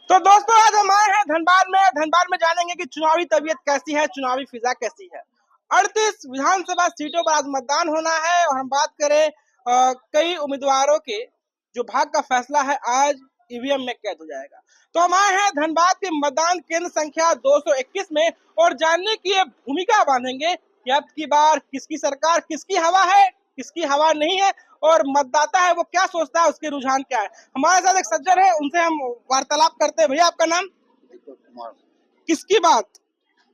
तो दोस्तों आज हम आए हैं धनबाद में जानेंगे कि चुनावी तबीयत कैसी है, चुनावी फिजा कैसी है। 38 विधानसभा सीटों पर आज मतदान होना है और हम बात करें कई उम्मीदवारों के जो भाग्य का फैसला है आज ईवीएम में कैद हो जाएगा। तो हम आए हैं धनबाद के मतदान केंद्र संख्या 221 में और जानने की ये भूमिका बांधेंगे कि अब की बार किसकी सरकार, किसकी हवा है, किसकी हवा नहीं है और मतदाता है वो क्या सोचता है, उसके रुझान क्या है। हमारे साथ एक सज्जन है, उनसे हम वार्तालाप करते हैं। भैया आपका नाम? दीपक कुमार। किसकी बात,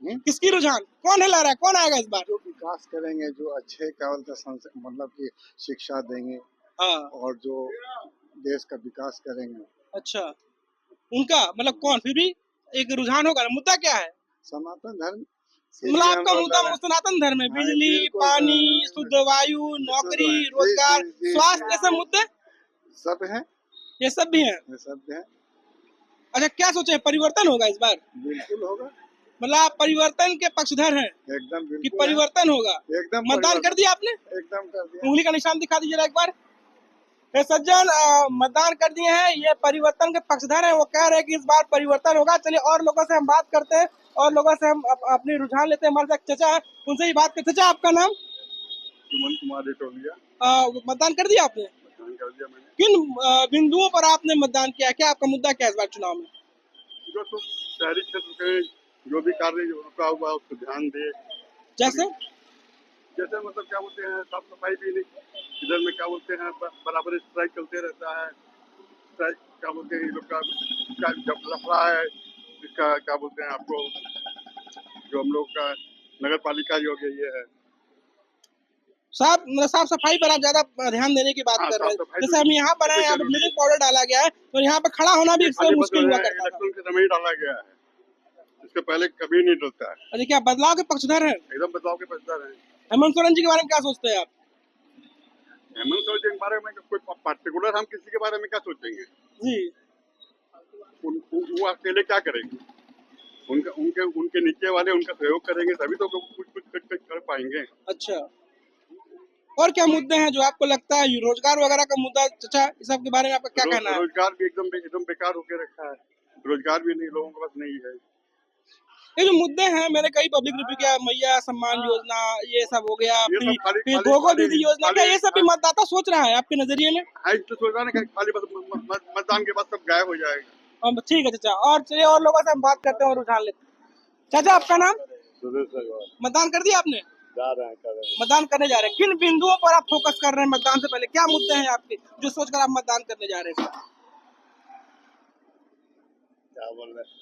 किसकी रुझान, कौन हिला रहा है, कौन आएगा इस बार? जो विकास करेंगे, जो अच्छे मतलब कि शिक्षा देंगे और जो देश का विकास करेंगे। अच्छा, उनका मतलब कौन? फिर भी एक रुझान होगा ना। मुद्दा क्या है? सनातन धर्म। मतलब आपका मुद्दा सनातन धर्म है, बिजली, पानी, शुद्ध वायु, नौकरी, रोजगार, स्वास्थ्य, ये सब मुद्दे सब है, ये सब भी है। ये सब है। अच्छा, क्या सोचे, परिवर्तन होगा इस बार? बिल्कुल होगा। मतलब आप परिवर्तन के पक्षधर हैं? एकदम कि परिवर्तन होगा? एकदम। मतदान कर दिया आपने? एकदम कर दिया। उंगली का निशान दिखा दीजिए एक बार। ये सज्जन मतदान कर दिए हैं, ये परिवर्तन के पक्षधर हैं, वो कह रहे हैं कि इस बार परिवर्तन होगा। चलिए और लोगों से हम बात करते हैं और लोगों से हम अपनी रुझान लेते हैं। हमारे साथ चचा है, उनसे ही बात करते हैं। चचा आपका नाम? सुमन कुमार रेटोलिया। मतदान कर दिया आपने? मतदान कर दिया मैंने। किन बिंदुओं पर आपने मतदान किया? क्या आपका मुद्दा क्या है इस बार चुनाव में? जो तो शहरी क्षेत्र के जो भी कार्य रुका हुआ है उसको ध्यान दे। जैसे मतलब क्या बोलते हैं, साफ सफाई भी नहीं, इधर में क्या बोलते हैं बराबर स्ट्राइक चलते रहता है। स्ट्राइक क्या बोलते हैं, लोग का जब लफड़ा है इसका क्या बोलते हैं आपको, जो हम लोग का नगर पालिका जो ये है साफ सफाई पर आप ज्यादा ध्यान देने की बात कर रहे हैं। जैसे हम यहाँ पर हैं, यहाँ पे ब्लीचिंग पाउडर डाला गया है तो यहाँ पे खड़ा होना भी इससे मुश्किल हुआ करता था। इलेक्शन के समय ही डाला गया है, इसके पहले कभी नहीं डलता है। अच्छा, क्या बदलाव के पक्षधर हैं? एकदम बदलाव के पक्षधर हैं। हेमंत सोरेन जी के बारे में क्या सोचते हैं आप? हेमंत सोरेन जी के बारे में कोई पार्टिकुलर हम किसी के बारे में क्या सोचेंगे जी? वो अकेले क्या करेंगे? उनके उनके उनके नीचे वाले उनका सहयोग करेंगे तभी तो कुछ कर पाएंगे। अच्छा, और क्या मुद्दे हैं जो आपको लगता है, रोजगार वगैरह का मुद्दा? चाचा इस सब के बारे में आपका क्या कहना है? रोजगार भी एकदम बेकार होके रखा है, रोजगार भी नहीं, लोगों के पास नहीं है। ये जो मुद्दे हैं, मैंने कई पब्लिक रिव्यू किया, मैया सम्मान योजना, ये सब हो गया, फिर गोगो दीदी योजना, क्या ये सब भी मतदाता सोच रहा है आपके नजरिए में? तो सोच रहा है खाली बस मतदान के बाद सब गायब हो जाएगा। ठीक है चाचा, और चलिए और लोगों से हम बात करते हैं और रुझान लेते हैं। चाचा आपका नाम? मतदान कर दिया आपने? जा रहे हैं मतदान करने जा रहे हैं। किन बिंदुओं पर आप फोकस कर रहे हैं मतदान से पहले? क्या मुद्दे हैं आपके जो सोचकर आप मतदान करने जा रहे हैं? क्या बोल रहे हैं,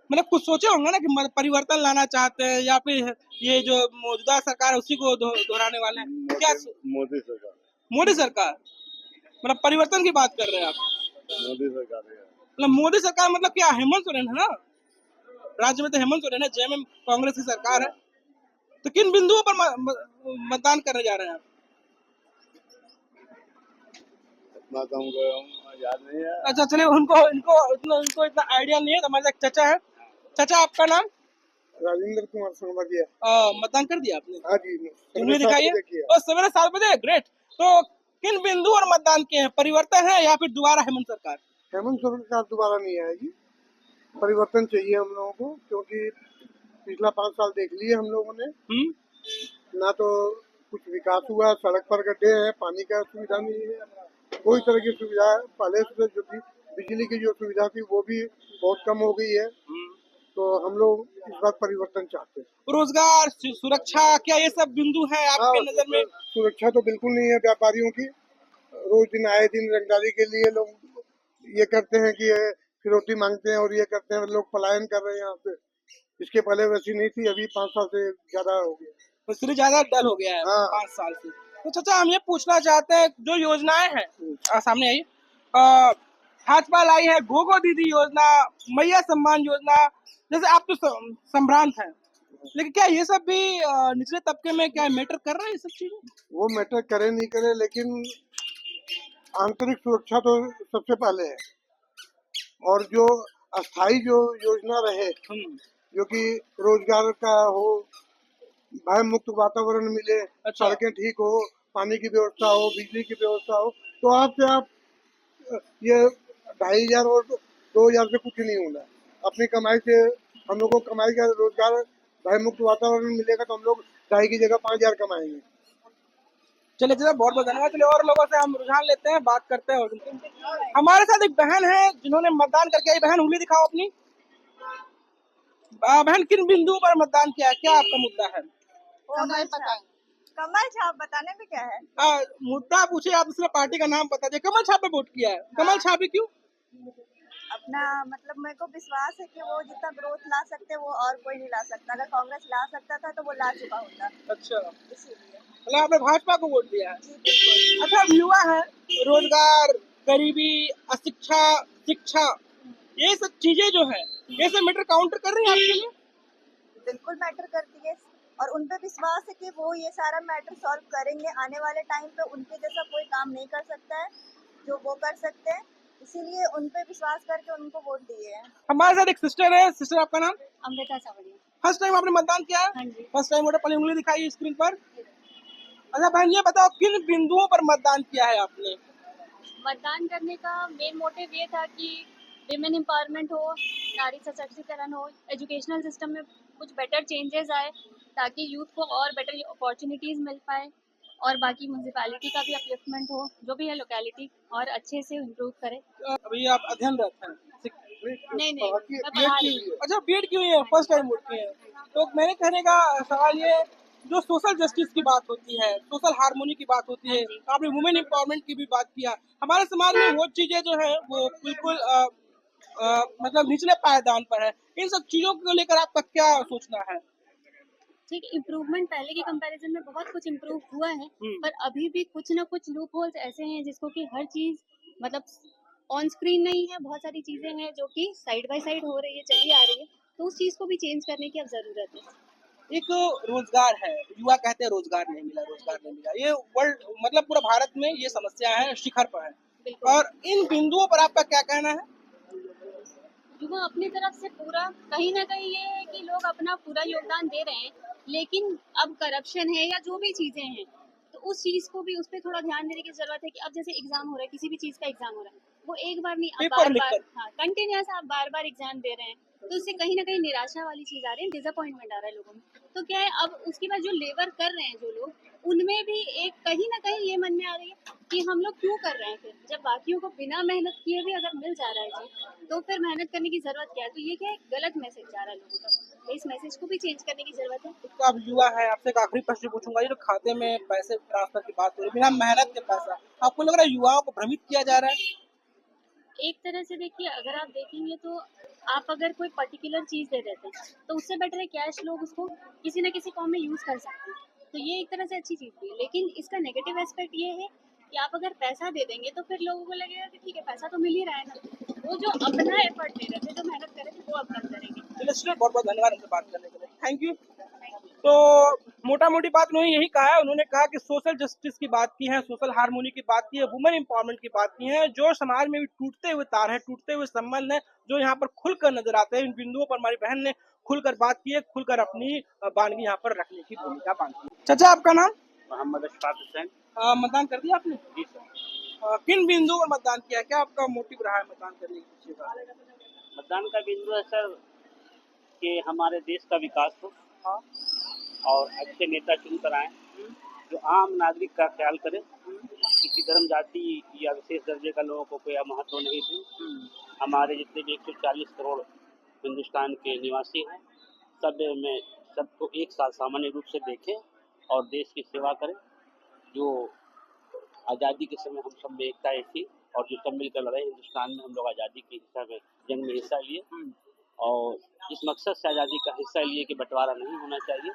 मतलब कुछ सोचे होंगे ना कि परिवर्तन लाना चाहते हैं या फिर ये जो मौजूदा सरकार है उसी को दोहराने वाले हैं? क्या मोदी सरकार? मोदी सरकार मतलब परिवर्तन की बात कर रहे हैं आप? मोदी सरकार है। मतलब मोदी सरकार मतलब क्या, हेमंत सोरेन है ना राज्य में? तो हेमंत सोरेन है, जेएमएम कांग्रेस की सरकार है। तो किन बिंदुओं पर मतदान करने जा रहे हैं आप? इतना तो हमको याद नहीं है। अच्छा चलिए, उनको इतना आइडिया नहीं है। हमारे साथ चचा है। चचा आपका नाम? राजेंद्र कुमार संगवादिया। मतदान कर दिया आपने? हाँ जी। उंगली दिखाइए। और सवेरे 7 बजे, ग्रेट। तो किन बिंदु और मतदान किए हैं? परिवर्तन है या फिर दोबारा हेमंत सरकार? हेमंत सरकार दोबारा नहीं आएगी, परिवर्तन चाहिए हम लोगों को, क्योंकि पिछला 5 साल देख लिए हम लोगों ने। ना तो कुछ विकास हुआ, सड़क पर गड्ढे हैं, पानी का सुविधा नहीं है, कोई तरह की सुविधा। पहले से जो थी बिजली की जो सुविधा थी वो भी बहुत कम हो गई है। तो हम लोग इस बार परिवर्तन चाहते हैं। रोजगार, सुरक्षा, क्या ये सब बिंदु है आपके नजर में? सुरक्षा तो बिल्कुल नहीं है व्यापारियों की। रोज दिन आए दिन रंगदारी के लिए लोग ये करते हैं कि फिरौती मांगते हैं और ये करते हैं, लोग पलायन कर रहे हैं यहाँ से। इसके पहले वैसी नहीं थी, अभी 5 साल से ज्यादा हो गया, इसलिए ज्यादा डल हो गया है। 5 साल से। तो चाचा हम ये पूछना चाहते हैं, जो योजनाएं हैं सामने आई, भाजपा लाई है गोगो दीदी योजना, मैया सम्मान योजना, जैसे आप तो संभ्रांत हैं, लेकिन क्या ये सब भी निचले तबके में क्या मैटर कर रहा है? ये सब चीजें वो मैटर करे नहीं करे, लेकिन आंतरिक सुरक्षा तो सबसे पहले है। और जो अस्थायी जो योजना रहे, जो कि रोजगार का हो, भय मुक्त वातावरण मिले, सड़कें ठीक हो, पानी की व्यवस्था हो, बिजली की व्यवस्था हो, तो आपसे आप ये 2500 और 2000 से कुछ नहीं होना। अपनी कमाई से हम लोग को कमाई का रोजगार भय मुक्त वातावरण मिलेगा तो हम लोग 2.5 की जगह 5000 कमाएंगे। चलिए चलिए, बहुत बहुत धन्यवाद। चलिए और लोगों से हम रुझान लेते हैं, बात करते हैं। और हमारे साथ एक बहन है जिन्होंने मतदान करके आई। बहन उंगली दिखाओ अपनी। बहन किन बिंदुओं पर मतदान किया है, क्या आपका मुद्दा है? कमल छाप। कमल छाप बताने में क्या है? मुद्दा पूछे आप, दूसरे पार्टी का नाम बता दिए। कमल छाप पे वोट किया है। कमल छाप ही क्यों? अपना मतलब मेरे को विश्वास है कि वो जितना ग्रोथ ला सकते वो और कोई नहीं ला सकता। अगर कांग्रेस ला सकता था तो वो ला चुका होता। अच्छा, इसीलिए मतलब आपने भाजपा को वोट दिया है। जी बिल्कुल। अच्छा, अब युवा है, रोजगार, गरीबी, अशिक्षा, शिक्षा, ये सब चीजें जो है, ये सब मैटर काउंटर कर रही है आपके लिए? बिल्कुल मैटर करती है और उन पे विश्वास है कि वो ये सारा मैटर सॉल्व करेंगे। आने वाले टाइम पे उनके जैसा कोई काम नहीं कर सकता है जो वो कर सकते हैं, इसीलिए उन पे विश्वास करके उनको वोट दिए हैं। हमारे साथ एक सिस्टर है। सिस्टर, आपका नाम? अमृता सावरिया। फर्स्ट टाइम आपने मतदान किया है? हाँ जी। फर्स्ट टाइम वोटर, पहले उंगली दिखाई स्क्रीन पर। अच्छा बहन, ये बताओ किन बिंदुओं पर मतदान किया है आपने? मतदान करने का मेन मोटिव ये था कि विमेन एम्पावरमेंट हो, नारी सशक्तिकरण हो, एजुकेशनल सिस्टम में कुछ बेटर चेंजेस आए ताकि यूथ को और बेटर अपॉर्चुनिटीज़ मिल पाए और बाकी म्यूनसिपैलिटी का भी अपलिफ्टमेंट हो, जो भी है लोकेलिटी और अच्छे से इम्प्रूव करे। अभी आप अध्ययनरत हैं? नहीं नहीं, मैं बीएड पढ़ा की रही हुई है। अच्छा, बीएड की हुई है, फर्स्ट टाइम वोट किए हैं। तो मेरे कहने का सवाल ये, जो सोशल जस्टिस की बात होती है, सोशल हार्मोनी की बात होती है, आपने वुमेन एम्पावरमेंट की भी बात किया। हमारे समाज में वो चीजें जो है वो बिल्कुल मतलब निचले पायदान पर है। इन सब चीजों को लेकर आपका क्या सोचना है? ठीक, इम्प्रूवमेंट पहले के कंपैरिजन में बहुत कुछ इम्प्रूव हुआ है, पर अभी भी कुछ ना कुछ लूप होल्स ऐसे हैं जिसको कि हर चीज़ मतलब ऑन स्क्रीन नहीं है, बहुत सारी चीज़ें हैं जो कि साइड बाय साइड हो रही है, चली आ रही है, तो उस चीज़ को भी चेंज करने की अब ज़रूरत है। एक रोजगार है, युवा कहते हैं रोजगार नहीं मिला, रोजगार नहीं मिला। ये वर्ल्ड मतलब पूरा भारत में ये समस्या है, शिखर पर है। बिल्कुल। और इन बिंदुओं पर आपका क्या कहना है? युवा अपनी तरफ से पूरा कहीं ना कहीं ये है कि लोग अपना पूरा योगदान दे रहे हैं, लेकिन अब करप्शन है या जो भी चीज़ें हैं तो उस चीज़ को भी उस पर थोड़ा ध्यान देने की ज़रूरत है कि अब जैसे एग्ज़ाम हो रहा है, किसी भी चीज़ का एग्ज़ाम हो रहा है, वो एक बार नहीं, अब पेपर बार लिखकर। बार, हाँ कंटिन्यूस आप बार बार एग्ज़ाम दे रहे हैं, तो उससे कहीं ना कहीं निराशा वाली चीज़ आ रही है, डिसअपॉइंटमेंट आ रहा है लोगों में। तो क्या है, अब उसके बाद जो लेबर कर रहे हैं जो लोग, उनमें भी एक कहीं ना कहीं ये मन में आ रही है कि हम लोग क्यों कर रहे हैं, फिर जब बाकियों को बिना मेहनत किए भी अगर मिल जा रहा है जी, तो फिर मेहनत करने की ज़रूरत क्या है? तो ये क्या है, गलत मैसेज जा रहा है लोगों तक, तो इस मैसेज को भी चेंज करने की ज़रूरत है। तो आप युवा है, आपसे एक आखिरी प्रश्न पूछूंगा। ये जो खाते में पैसे ट्रांसफर की बात हो रही है, बिना मेहनत के पैसा, आपको लग रहा है युवाओं को भ्रमित किया जा रहा है? एक तरह से देखिए, अगर आप देखेंगे तो आप अगर कोई पर्टिकुलर चीज़ दे देते हैं तो उससे बेटर है कैश लोग उसको किसी न किसी फॉर्म में यूज़ कर सकते हैं, तो ये एक तरह से अच्छी चीज़ भी है। लेकिन इसका नेगेटिव एस्पेक्ट ये है कि आप अगर पैसा दे देंगे तो फिर लोगों को लगेगा कि ठीक है पैसा तो मिल ही रहा है ना, वो जो अपना एफर्ट दे रहे थे, जो मेहनत कर रहे थे, वो अब कम करेंगे। चलिए सिस्टर, बहुत बहुत धन्यवाद हमसे बात करने के लिए। Thank you. तो मोटा मोटी बात उन्होंने यही कहा है। उन्होंने कहा कि सोशल जस्टिस की बात की है, सोशल हार्मोनी की बात की है, वुमेन एम्पावरमेंट की बात की है। जो समाज में भी टूटते हुए तार हैं, टूटते हुए संबंध हैं, जो यहाँ पर खुलकर नजर आते हैं, इन बिंदुओं पर हमारी बहन ने खुलकर बात की है, खुलकर अपनी बानगी यहाँ पर रखने की भूमिका बांधी है। चाचा, आपका नाम? मोहम्मद अशफाक हुसैन। मतदान कर दिया आपने? जी सर। किन बिंदुओं पर मतदान किया, क्या आपका मोटिव रहा है मतदान करने के पीछे का? मतदान का बिंदु है सर कि हमारे देश का विकास हो हाँ। और अच्छे नेता चुन कर आए जो आम नागरिक का ख्याल करें, किसी धर्म जाति या विशेष दर्जे का लोगों को कोई महत्व नहीं दे। हमारे जितने भी 140 करोड़ हिंदुस्तान के निवासी हैं, सब में सबको एक साथ सामान्य रूप से देखें और देश की सेवा करें। जो आज़ादी के समय हम सब में एकता थी और जो सब मिलकर लड़े, हिंदुस्तान में हम लोग आज़ादी की हिस्सा में जंग में हिस्सा लिए और इस मकसद से आज़ादी का हिस्सा लिए कि बंटवारा नहीं होना चाहिए।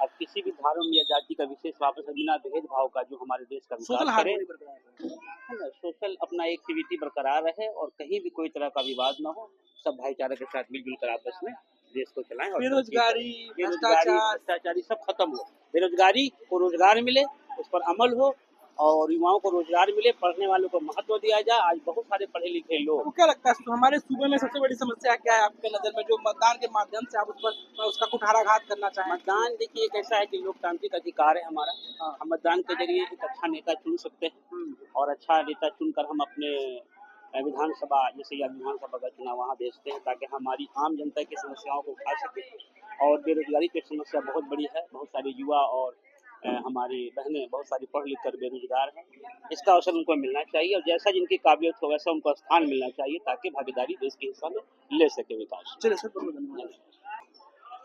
अब किसी भी धर्म या जाति का विशेष वापस बिना भेदभाव का जो हमारे देश का विकास करे, है ना, सोशल अपना एक्टिविटी बरकरार रहे और कहीं भी कोई तरह का विवाद न हो, सब भाईचारे के साथ मिलजुल कर आपस में देश को चलाएं और बेरोजगारी, भ्रष्टाचारी सब खत्म हो, बेरोजगारी को रोजगार मिले, उस पर अमल हो और युवाओं को रोजगार मिले, पढ़ने वालों को महत्व दिया जाए। आज बहुत सारे पढ़े लिखे लोग। आपको क्या लगता है हमारे सूबे में सबसे बड़ी समस्या क्या है आपके नजर में, जो मतदान के माध्यम से आप उस पर उसका कुठाराघात करना चाहें? मतदान देखिए एक ऐसा है कि लोकतांत्रिक अधिकार है हमारा। हम मतदान के जरिए एक अच्छा नेता चुन सकते हैं और अच्छा नेता चुनकर हम अपने विधानसभा, जैसे या विधानसभा का चुनाव वहाँ भेजते हैं ताकि हमारी आम जनता की समस्याओं को उठा सके। और बेरोजगारी की समस्या बहुत बड़ी है, बहुत सारे युवा और हमारी बहनें बहुत सारी पढ़ लिख कर बेरोजगार हैं। इसका अवसर उनको मिलना चाहिए और जैसा जिनकी काबिलियत हो वैसा उनको स्थान मिलना चाहिए ताकि भागीदारी देश के हिस्सा में ले सके विकास। चलिए सर, बहुत धन्यवाद।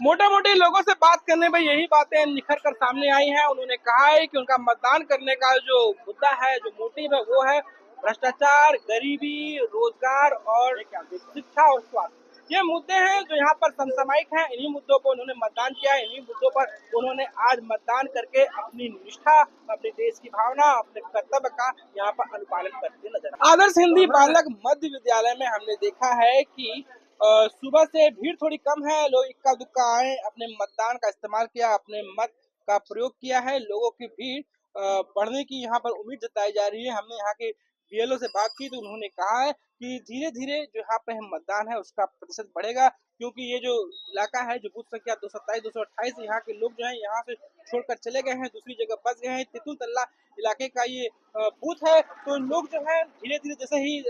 मोटा मोटी लोगों से बात करने में यही बातें निखर कर सामने आई हैं। उन्होंने कहा है कि उनका मतदान करने का जो मुद्दा है, जो मोटिव है, वो है भ्रष्टाचार, गरीबी, रोजगार और शिक्षा और स्वास्थ्य। ये मुद्दे हैं जो यहाँ पर समसामयिक हैं। इन्हीं मुद्दों पर उन्होंने मतदान किया है, इन्हीं मुद्दों पर उन्होंने आज मतदान करके अपनी निष्ठा, अपने देश की भावना, अपने कर्तव्य का यहाँ पर अनुपालन करते नजर आए। आदर्श हिंदी बालक मध्य विद्यालय में हमने देखा है कि सुबह से भीड़ थोड़ी कम है। लोग इक्का दुक्का आए, अपने मतदान का इस्तेमाल किया, अपने मत का प्रयोग किया है। लोगों की भीड़ बढ़ने की यहाँ पर उम्मीद जताई जा रही है। हमने यहाँ के बीएलओ से बात की तो उन्होंने कहा है कि धीरे धीरे जो यहाँ पे मतदान है उसका प्रतिशत बढ़ेगा, क्योंकि ये जो इलाका है, जो बूथ संख्या 227, 228, यहाँ के लोग जो है यहाँ से छोड़कर चले गए हैं, दूसरी जगह बस गए हैं। तितुल तल्ला इलाके का ये बूथ है। तो लोग जो है धीरे धीरे जैसे ही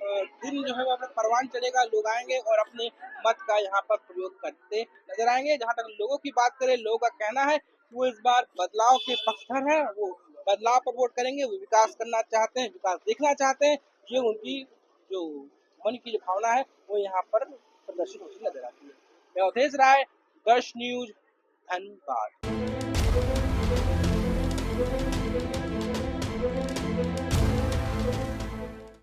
दिन जो है वो अपना परवान चलेगा, लोग आएंगे और अपने मत का यहाँ पर प्रयोग करते नजर आएंगे। जहाँ तक लोगों की बात करें, लोगों का कहना है कि वो इस बार बदलाव के पक्षधर हैं, वो बदलाव पर वोट करेंगे, वो विकास करना चाहते हैं, विकास देखना चाहते हैं। ये उनकी जो मन की जो भावना है वो यहाँ पर प्रदर्शित होती नजर आती है। मैं अवधेश राय, दर्श न्यूज, धनबाद।